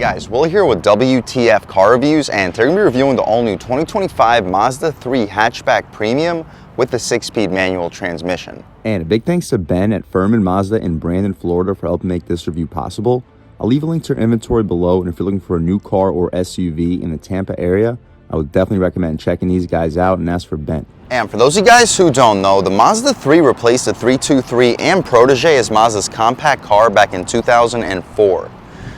Guys, Will here with W.T.F car reviews, and today we're going to be reviewing the all-new 2025 Mazda 3 hatchback premium with the 6-speed manual transmission. And a big thanks to Ben at Furman Mazda in Brandon, Florida for helping make this review possible. I'll leave a link to their inventory below, and if you're looking for a new car or SUV in the Tampa area, I would definitely recommend checking these guys out and ask for Ben. And for those of you guys who don't know, the Mazda 3 replaced the 323 and Protege as Mazda's compact car back in 2004.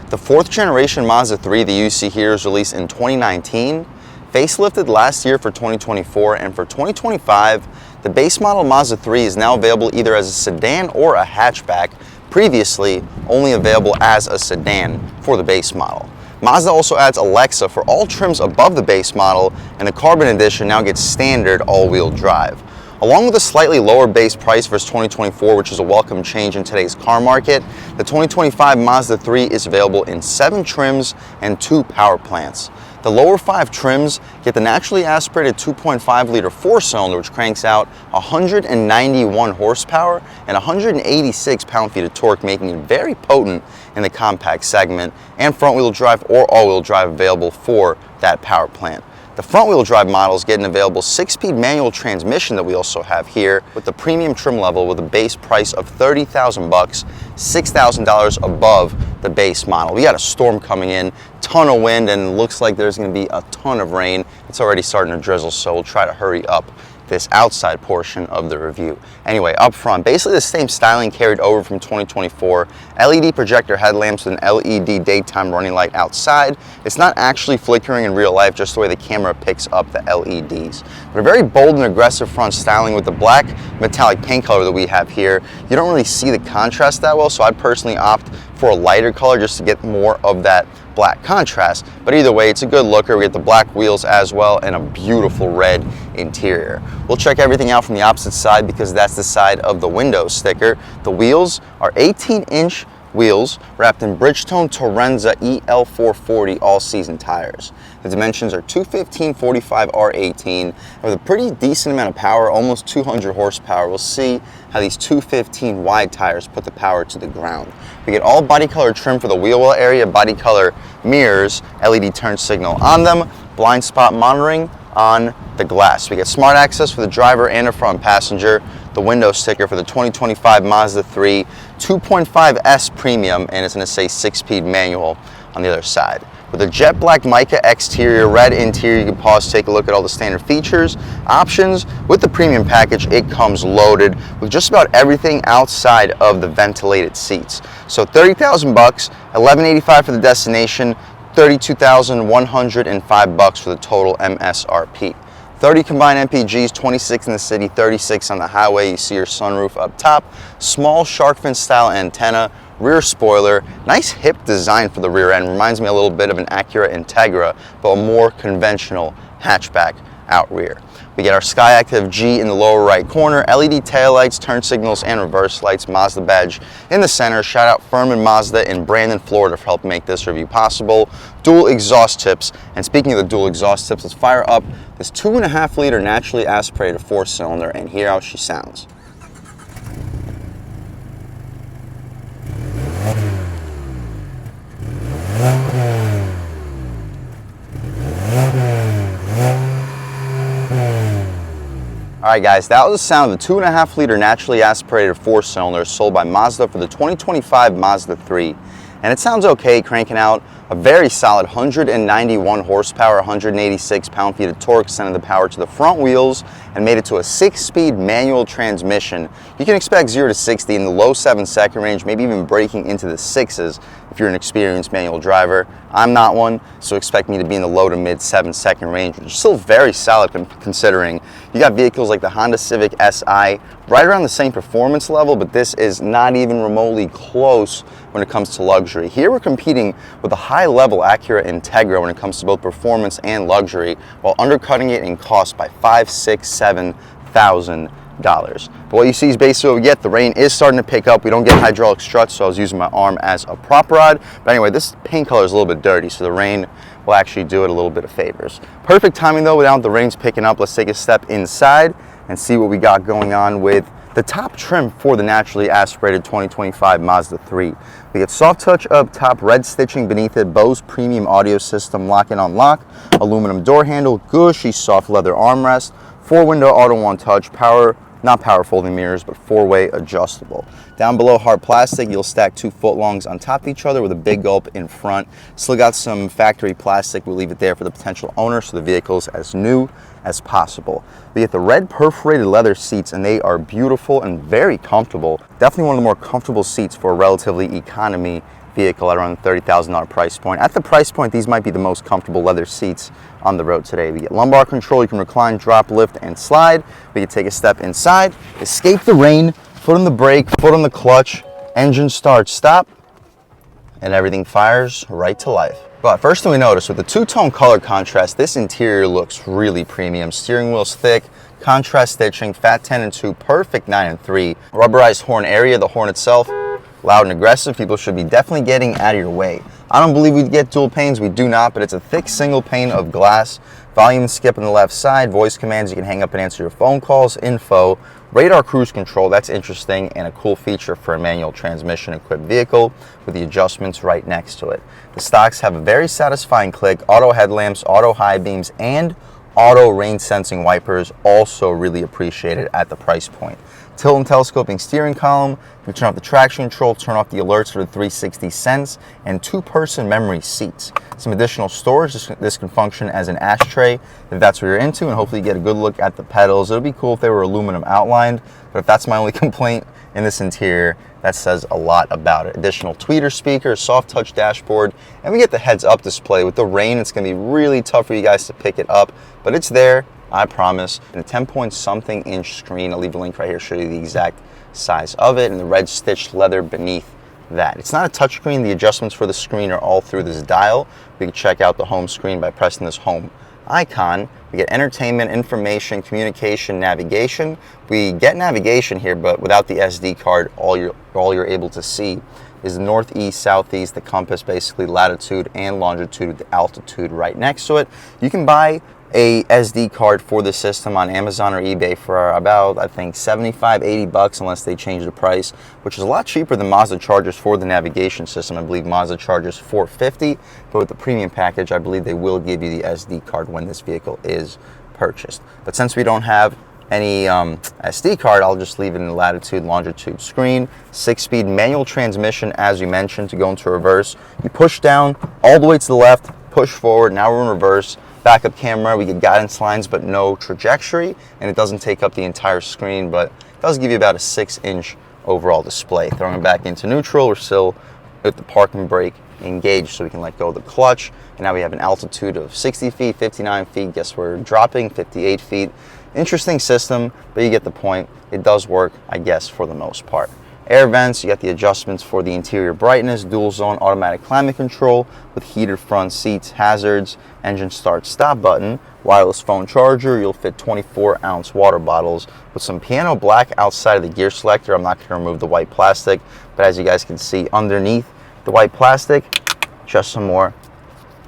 The 4th generation Mazda 3 that you see here is released in 2019, facelifted last year for 2024, and for 2025, the base model Mazda 3 is now available either as a sedan or a hatchback, previously only available as a sedan for the base model. Mazda also adds Alexa for all trims above the base model, and the Carbon Edition now gets standard all-wheel drive. Along with a slightly lower base price versus 2024, which is a welcome change in today's car market, the 2025 Mazda 3 is available in 7 trims and 2 power plants. The lower 5 trims get the naturally aspirated 2.5-liter 4-cylinder, which cranks out 191 horsepower and 186 pound-feet of torque, making it very potent in the compact segment, and front-wheel drive or all-wheel drive available for that power plant. The front-wheel drive model is getting available 6-speed manual transmission that we also have here with the premium trim level with a base price of $30,000, $6,000 above the base model. We got a storm coming in, ton of wind, and it looks like there's going to be a ton of rain. It's already starting to drizzle, so we'll try to hurry up this outside portion of the review. Anyway, up front, basically the same styling carried over from 2024. LED projector headlamps with an LED daytime running light outside. It's not actually flickering in real life, just the way the camera picks up the LEDs. But a very bold and aggressive front styling with the black metallic paint color that we have here. You don't really see the contrast that well, so I'd personally opt for a lighter color just to get more of that black contrast. But either way, it's a good looker. We get the black wheels as well and a beautiful red interior. We'll check everything out from the opposite side because that's the side of the window sticker. The wheels are 18-inch wheels wrapped in Bridgestone Torenza EL440 all-season tires. The dimensions are 215/45 R18 with a pretty decent amount of power, almost 200 horsepower. We'll see how these 215 wide tires put the power to the ground. We get all body color trim for the wheel well area, body color mirrors, LED turn signal on them, blind spot monitoring on the glass. We get smart access for the driver and the front passenger, the window sticker for the 2025 Mazda 3 2.5S Premium, and it's going to say 6-speed manual on the other side. With a jet black mica exterior, red interior, you can pause, take a look at all the standard features, options. With the premium package, it comes loaded with just about everything outside of the ventilated seats. So $30,000, $1185 for the destination, $32,105 for the total MSRP. 30 combined MPGs, 26 in the city, 36 on the highway. You see your sunroof up top, small shark fin style antenna, rear spoiler, nice hip design for the rear end. Reminds me a little bit of an Acura Integra, but a more conventional hatchback out rear. We get our Skyactiv G in the lower right corner, LED taillights, turn signals, and reverse lights, Mazda badge in the center. Shout out Furman Mazda in Brandon, Florida for helping make this review possible. Dual exhaust tips, and speaking of the dual exhaust tips, let's fire up this 2.5-liter naturally aspirated 4-cylinder and hear how she sounds. Alright guys, that was the sound of the 2.5-liter naturally aspirated 4-cylinder sold by Mazda for the 2025 Mazda 3. And it sounds okay, cranking out a very solid 191 horsepower, 186 pound-feet of torque, sending the power to the front wheels and made it to a 6-speed manual transmission. You can expect 0 to 60 in the low 7-second range, maybe even breaking into the 6s if you're an experienced manual driver. I'm not one, so expect me to be in the low to mid 7-second range, which is still very solid considering you got vehicles like the Honda Civic Si right around the same performance level, but this is not even remotely close when it comes to luxury. Here we're competing with a high-level Acura Integra when it comes to both performance and luxury, while undercutting it in cost by $5,000, $6,000, $7,000. But what you see is basically what we get. The rain is starting to pick up. We don't get hydraulic struts, so I was using my arm as a prop rod. But anyway, this paint color is a little bit dirty, so the rain will actually do it a little bit of favors. Perfect timing though, without the rains picking up. Let's take a step inside and see what we got going on with the top trim for the naturally aspirated 2025 Mazda 3. We get soft touch up top, red stitching beneath it, Bose premium audio system, lock and unlock, aluminum door handle, gushy soft leather armrest, 4-window auto one touch, not power folding mirrors, but 4-way adjustable. Down below, hard plastic, you'll stack 2 footlongs on top of each other with a big gulp in front. Still got some factory plastic, we'll leave it there for the potential owner so the vehicle's as new as possible. We get the red perforated leather seats, and they are beautiful and very comfortable. Definitely one of the more comfortable seats for a relatively economy vehicle at around the $30,000 price point. At the price point, these might be the most comfortable leather seats on the road today. We get lumbar control, you can recline, drop, lift, and slide. We can take a step inside, escape the rain, foot on the brake, foot on the clutch, engine start, stop, and everything fires right to life. But first thing we notice, with the two-tone color contrast, this interior looks really premium. Steering wheel's thick, contrast stitching, fat 10 and 2, perfect 9 and 3. Rubberized horn area, the horn itself, loud and aggressive. People should be definitely getting out of your way. I don't believe we get dual panes, we do not, but it's a thick single pane of glass. Volume skip on the left side, voice commands, you can hang up and answer your phone calls, info, radar cruise control, that's interesting, and a cool feature for a manual transmission equipped vehicle with the adjustments right next to it. The stocks have a very satisfying click, auto headlamps, auto high beams, and auto rain sensing wipers, also really appreciated at the price point. Tilt and telescoping steering column, you turn off the traction control, turn off the alerts for the 360 sense, and 2-person memory seats. Some additional storage, this can function as an ashtray if that's what you're into, and hopefully you get a good look at the pedals. It would be cool if they were aluminum outlined, but if that's my only complaint in this interior, that says a lot about it. Additional tweeter speaker, soft touch dashboard, and we get the heads up display. With the rain, it's gonna be really tough for you guys to pick it up, but it's there, I promise. And a 10-point-something inch screen, I'll leave a link right here to show you the exact size of it, and the red stitched leather beneath that. It's not a touchscreen, the adjustments for the screen are all through this dial. We can check out the home screen by pressing this home icon. We get entertainment, information, communication, navigation. We get navigation here, but without the SD card, all you're able to see is the northeast, southeast, the compass, basically latitude and longitude with the altitude right next to it. You can buy a SD card for the system on Amazon or eBay for about, I think, 75, 80 bucks unless they change the price, which is a lot cheaper than Mazda charges for the navigation system. I believe Mazda charges $450, but with the premium package, I believe they will give you the SD card when this vehicle is purchased. But since we don't have any SD card, I'll just leave it in the latitude, longitude screen. 6-speed manual transmission, as you mentioned, to go into reverse. You push down all the way to the left, push forward, now we're in reverse. Backup camera, we get guidance lines but no trajectory, and it doesn't take up the entire screen, but it does give you about a 6-inch overall display. Throwing it back into neutral, we're still with the parking brake engaged so we can let go of the clutch. And now we have an altitude of 60 feet, 59 feet, guess we're dropping, 58 feet. Interesting system, but you get the point. It does work, I guess, for the most part. Air vents, you got the adjustments for the interior brightness, dual zone automatic climate control with heated front seats, hazards, engine start stop button, wireless phone charger. You'll fit 24-ounce water bottles with some piano black outside of the gear selector. I'm not going to remove the white plastic, but as you guys can see underneath the white plastic, just some more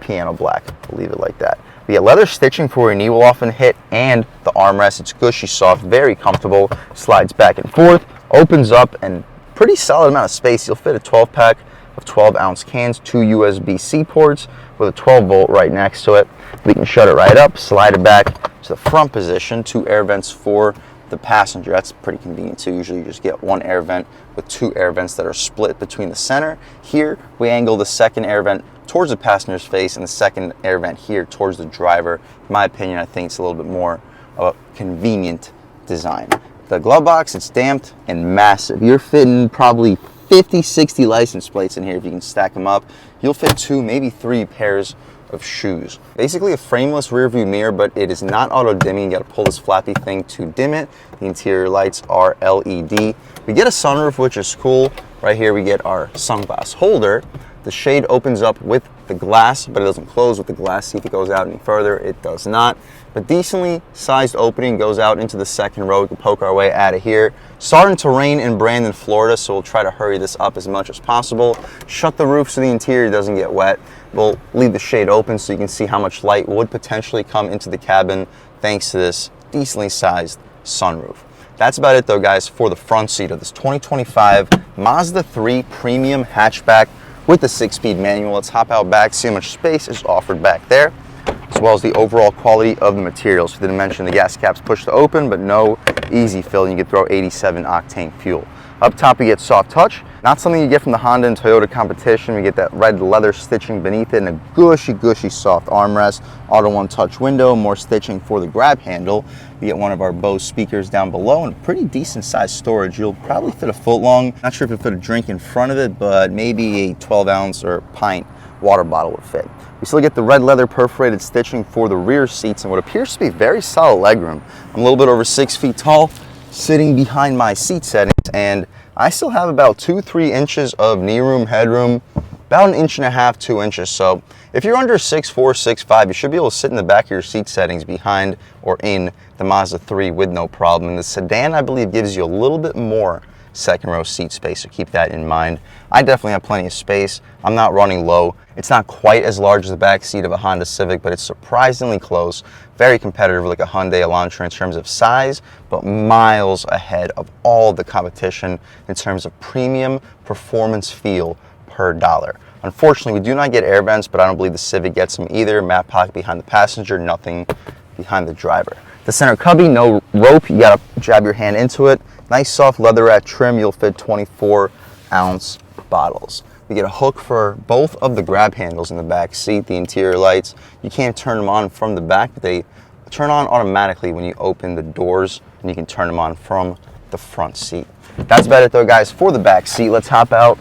piano black. I'll leave it like that. We get leather stitching for where your knee will often hit, and the armrest. It's gushy, soft, very comfortable, slides back and forth, opens up, and pretty solid amount of space. You'll fit a 12-pack of 12-ounce cans, 2 USB-C ports with a 12-volt right next to it. We can shut it right up, slide it back to the front position, 2 air vents for the passenger. That's pretty convenient too. Usually you just get 1 air vent with 2 air vents that are split between the center. Here we angle the second air vent towards the passenger's face and the second air vent here towards the driver. In my opinion, I think it's a little bit more of a convenient design. The glove box, it's damped and massive. You're fitting probably 50, 60 license plates in here if you can stack them up. You'll fit 2, maybe 3 pairs of shoes. Basically a frameless rear view mirror, but it is not auto dimming. You gotta pull this flappy thing to dim it. The interior lights are LED. We get a sunroof, which is cool. Right here we get our sunglass holder. The shade opens up with the glass, but it doesn't close with the glass. See if it goes out any further. It does not. But decently sized opening, goes out into the second row. We can poke our way out of here. Starting to rain in Brandon, Florida, so we'll try to hurry this up as much as possible. Shut the roof so the interior doesn't get wet. We'll leave the shade open so you can see how much light would potentially come into the cabin thanks to this decently sized sunroof. That's about it though, guys, for the front seat of this 2025 Mazda 3 Premium Hatchback with the 6-speed manual. Let's hop out back, see how much space is offered back there, as well as the overall quality of the materials. We didn't mention the gas caps push to open, but no easy fill. You can throw 87 octane fuel. Up top, you get soft touch. Not something you get from the Honda and Toyota competition. We get that red leather stitching beneath it and a gushy soft armrest. Auto one touch window, more stitching for the grab handle. You get one of our Bose speakers down below and pretty decent sized storage. You'll probably fit a foot long. Not sure if you'll fit a drink in front of it, but maybe a 12-ounce or pint water bottle would fit. We still get the red leather perforated stitching for the rear seats and what appears to be very solid legroom. I'm a little bit over 6 feet tall, sitting behind my seat settings, and I still have about 2-3 inches of knee room, headroom, about 1.5 to 2 inches. So if you're under 6'4", 6'5", you should be able to sit in the back of your seat settings behind or in the Mazda 3 with no problem. And the sedan, I believe, gives you a little bit more second row seat space, so keep that in mind. I definitely have plenty of space. I'm not running low. It's not quite as large as the back seat of a Honda Civic, but it's surprisingly close. Very competitive like a Hyundai Elantra in terms of size, but miles ahead of all the competition in terms of premium performance feel per dollar. Unfortunately, we do not get air vents, but I don't believe the Civic gets them either. Mat pocket behind the passenger, nothing behind the driver. The center cubby, no rope. You gotta jab your hand into it. Nice soft leatherette trim. You'll fit 24-ounce bottles. We get a hook for both of the grab handles in the back seat. The interior lights, you can't turn them on from the back, but they turn on automatically when you open the doors, and you can turn them on from the front seat. That's about it though, guys, for the back seat. Let's hop out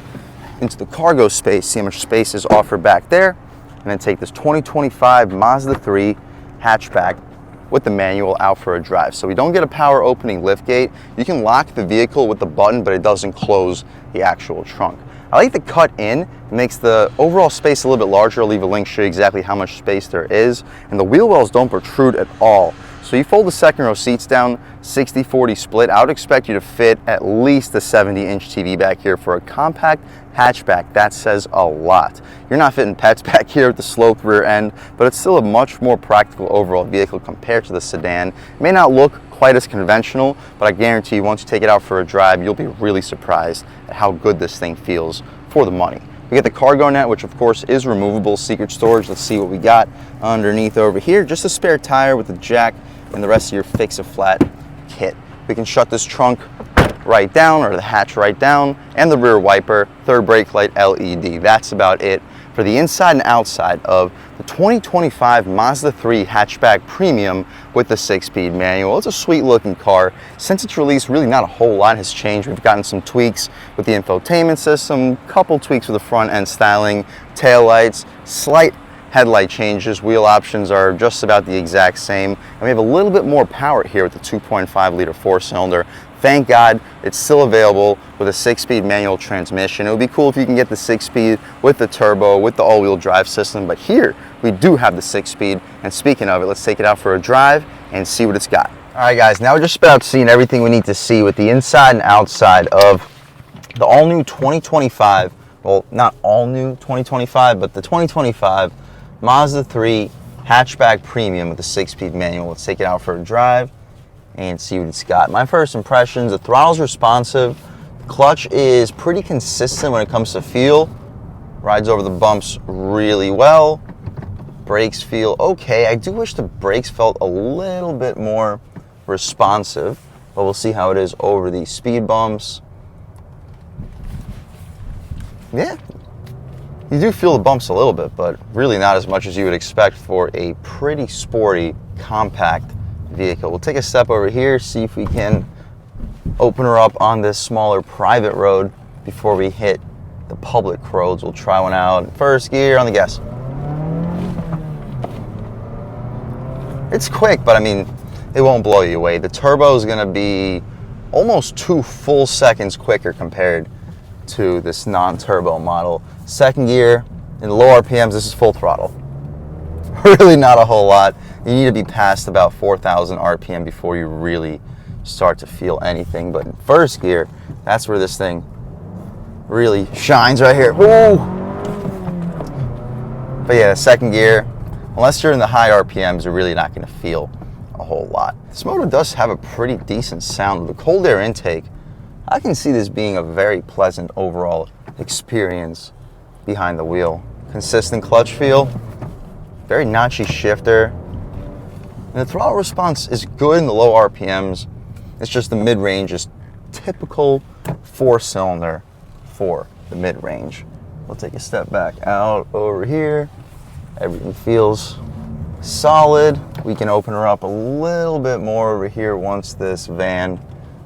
into the cargo space, see how much space is offered back there, and then take this 2025 Mazda 3 hatchback with the manual out for a drive. So we don't get a power opening lift gate. You can lock the vehicle with the button, but it doesn't close the actual trunk. I like the cut in. It makes the overall space a little bit larger. I'll leave a link, show you exactly how much space there is. And the wheel wells don't protrude at all. So you fold the second row seats down, 60-40 split. I would expect you to fit at least a 70-inch TV back here for a compact hatchback. That says a lot. You're not fitting pets back here with the sloped rear end, but it's still a much more practical overall vehicle compared to the sedan. It may not look quite as conventional, but I guarantee you once you take it out for a drive, you'll be really surprised at how good this thing feels for the money. We get the cargo net, which of course is removable, secret storage. Let's see what we got underneath over here. Just a spare tire with the jack and the rest of your fix-a-flat kit. We can shut this trunk right down, or the hatch right down, and the rear wiper, third brake light LED. That's about it for the inside and outside of the 2025 Mazda 3 hatchback premium with the 6-speed manual. It's a sweet looking car. Since its release, really not a whole lot has changed. We've gotten some tweaks with the infotainment system, couple tweaks with the front end styling, tail lights, slight headlight changes. Wheel options are just about the exact same, and we have a little bit more power here with the 2.5 liter 4-cylinder. Thank God it's still available with a 6-speed manual transmission. It would be cool if you can get the 6-speed with the turbo, with the all-wheel drive system, but here we do have the 6-speed, and speaking of it, let's take it out for a drive and see what it's got. All right guys, now we're just about seeing everything we need to see with the inside and outside of the all-new 2025, well, not all-new 2025, but the 2025 Mazda 3 hatchback premium with the 6-speed manual. Let's take it out for a drive and see what it's got. My first impressions, the throttle's responsive. The clutch is pretty consistent when it comes to feel. Rides over the bumps really well. Brakes feel okay. I do wish the brakes felt a little bit more responsive, but we'll see how it is over these speed bumps. Yeah, you do feel the bumps a little bit, but really not as much as you would expect for a pretty sporty, compact vehicle. We'll take a step over here, see if we can open her up on this smaller private road before we hit the public roads. We'll try one out. First gear on the gas. It's quick, but I mean, it won't blow you away. The turbo is going to be almost 2 full seconds quicker compared to this non-turbo model. Second gear, in low RPMs, this is full throttle. Really not a whole lot. You need to be past about 4,000 RPM before you really start to feel anything. But in first gear, that's where this thing really shines right here. Woo! But yeah, second gear, unless you're in the high RPMs, you're really not going to feel a whole lot. This motor does have a pretty decent sound. With the cold air intake, I can see this being a very pleasant overall experience behind the wheel. Consistent clutch feel, very notchy shifter, and the throttle response is good in the low RPMs. It's just the mid-range is typical 4-cylinder for the mid-range. We'll take a step back out over here. Everything feels solid. We can open her up a little bit more over here once this van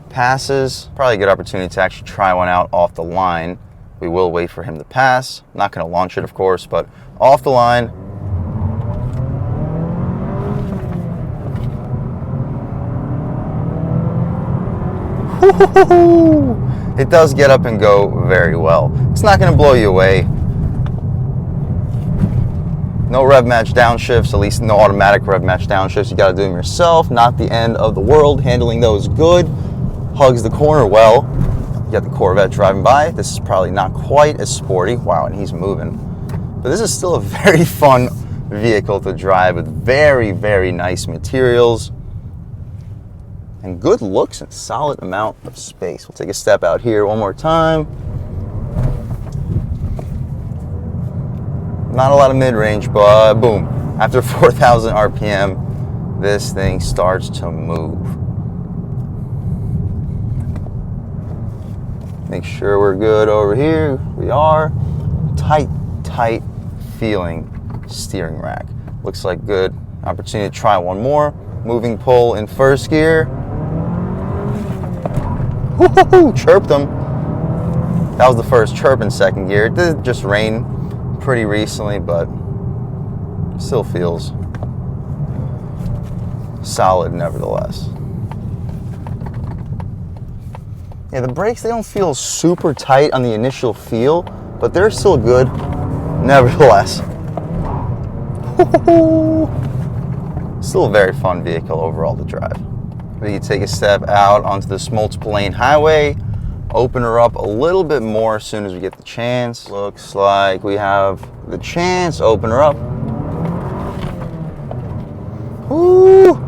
passes. Probably a good opportunity to actually try one out off the line. We will wait for him to pass. Not going to launch it, of course, but off the line. It does get up and go very well. It's not going to blow you away. No rev match downshifts, at least no automatic rev match downshifts. You got to do them yourself. Not the end of the world. Handling those good. Hugs the corner well. You got the Corvette driving by. This is probably not quite as sporty. Wow, and he's moving. But this is still a very fun vehicle to drive with very, very nice materials and good looks and solid amount of space. We'll take a step out here one more time. Not a lot of mid-range, but boom. After 4,000 RPM, this thing starts to move. Make sure we're good over here. We are. Tight feeling steering rack. Looks like good opportunity to try one more. Moving pull in first gear. Woo-hoo-hoo, chirped them. That was the first chirp in second gear. It did just rain pretty recently, but still feels solid nevertheless. Yeah, the brakes, they don't feel super tight on the initial feel, but they're still good nevertheless. Still a very fun vehicle overall to drive. We can take a step out onto this multiple lane highway, open her up a little bit more as soon as we get the chance. Looks like we have the chance. Open her up. Woo!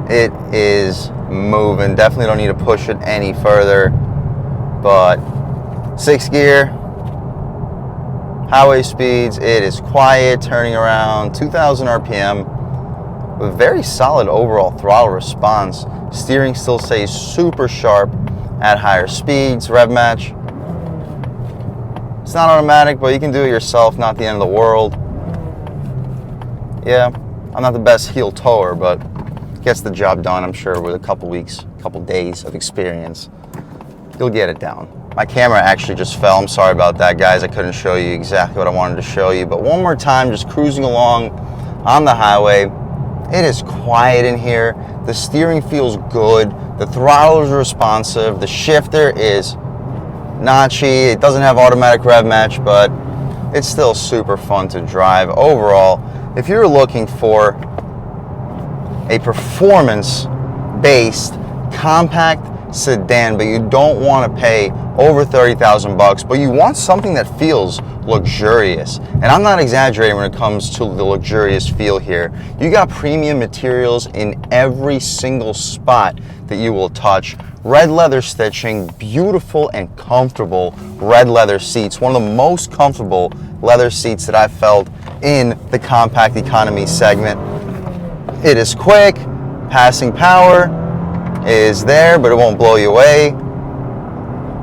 It is moving. Definitely don't need to push it any further, but 6th gear. Highway speeds, it is quiet, turning around 2,000 RPM with very solid overall throttle response. Steering still stays super sharp at higher speeds. Rev match, it's not automatic, but you can do it yourself, not the end of the world. Yeah, I'm not the best heel tower, but gets the job done, I'm sure, with a couple weeks, couple days of experience. You'll get it down. My camera actually just fell. I'm sorry about that, guys. I couldn't show you exactly what I wanted to show you. But one more time, just cruising along on the highway. It is quiet in here. The steering feels good. The throttle is responsive. The shifter is notchy. It doesn't have automatic rev match, but it's still super fun to drive. Overall, if you're looking for a performance-based compact sedan, but you don't want to pay over 30,000 bucks, but you want something that feels luxurious. And I'm not exaggerating when it comes to the luxurious feel here. You got premium materials in every single spot that you will touch. Red leather stitching, beautiful and comfortable red leather seats. One of the most comfortable leather seats that I've felt in the compact economy segment. It is quick, passing power is there, but it won't blow you away.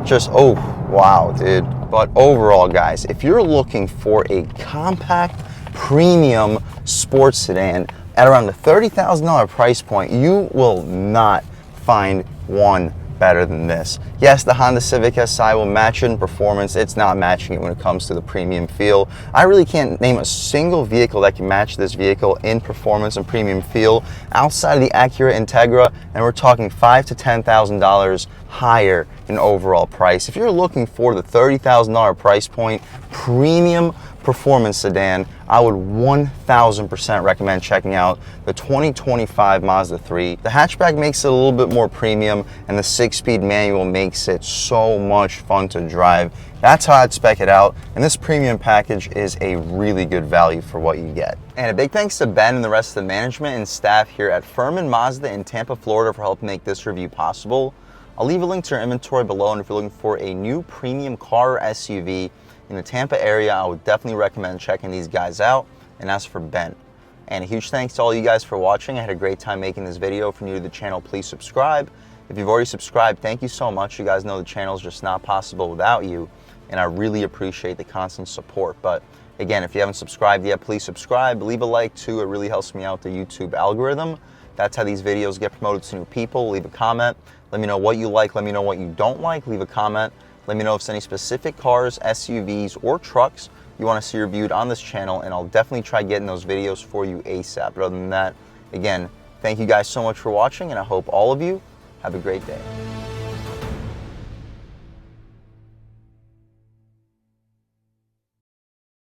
Just, oh, wow, dude. But overall, guys, if you're looking for a compact, premium sports sedan at around the $30,000 price point, you will not find one better than this. Yes, the Honda Civic Si will match it in performance. It's not matching it when it comes to the premium feel. I really can't name a single vehicle that can match this vehicle in performance and premium feel outside of the Acura Integra, and we're talking $5,000 to $10,000 higher in overall price. If you're looking for the $30,000 price point, premium performance sedan, I would 1000% recommend checking out the 2025 Mazda 3. The hatchback makes it a little bit more premium, and the 6-speed manual makes it so much fun to drive. That's how I'd spec it out, and this premium package is a really good value for what you get. And a big thanks to Ben and the rest of the management and staff here at Furman Mazda in Tampa, Florida for helping make this review possible. I'll leave a link to their inventory below, and if you're looking for a new premium car or SUV in the Tampa area, I would definitely recommend checking these guys out. And as for Ben, and a huge thanks to all you guys for watching. I had a great time making this video. If you're new to the channel, please subscribe. If you've already subscribed, thank you so much. You guys know the channel is just not possible without you, and I really appreciate the constant support. But again, if you haven't subscribed yet, please subscribe. Leave a like too. It really helps me out the YouTube algorithm. That's how these videos get promoted to new people. Leave a comment. Let me know what you like. Let me know what you don't like. Leave a comment. Let me know if there's any specific cars, SUVs, or trucks you want to see reviewed on this channel, and I'll definitely try getting those videos for you ASAP. But other than that, again, thank you guys so much for watching, and I hope all of you have a great day.